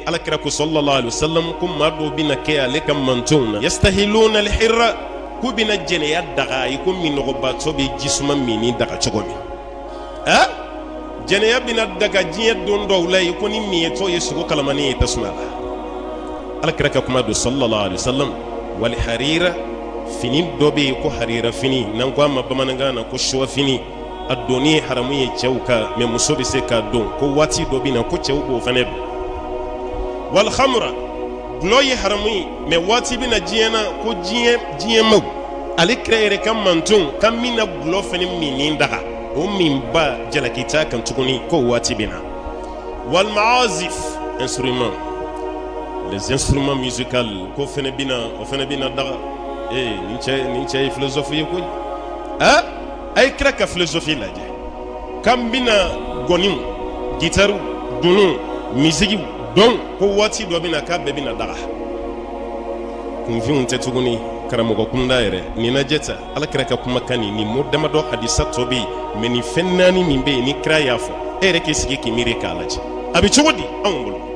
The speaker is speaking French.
alakira ko sallallahu alaihi wasallam ko mado bina ke ale kam mantuna yastahiluna alhirra ku bina jene ya daga ko min no ba to be jisuma mini daga chogomi jene ya bina daga jiye don do lay ko ni mi to yesu ko kalamani tasma alakira ka kuma do sallallahu alaihi wasallam wal harira fini dobe ko harira fini nan ko amma bamananga na ko shuwa fini adoni haramu ye chauka me musobe se ka don ko wati dobe na ko chauko fane wal khamra gloyi haramu me wati bina jiena ko jiye mag ali créer kam mantun kam mina glo fene minin daga o min ba jalakita kan tukuni ko wati bina wal maazif instrument les instruments musicaux ko fene bina daga ninche philosophie ko ay kraka philosophie la je kam bina gonim gitaru dunu musique don ko wati do bina ka be bina daga kun fi unte tuguni karamo ko kunda yere ni na jeta ala kraka kuma kani ni modama do hadisa tobi meni fennani mimbe ni kraya fo ere ke sigi ki mire kalaji abi chogodi an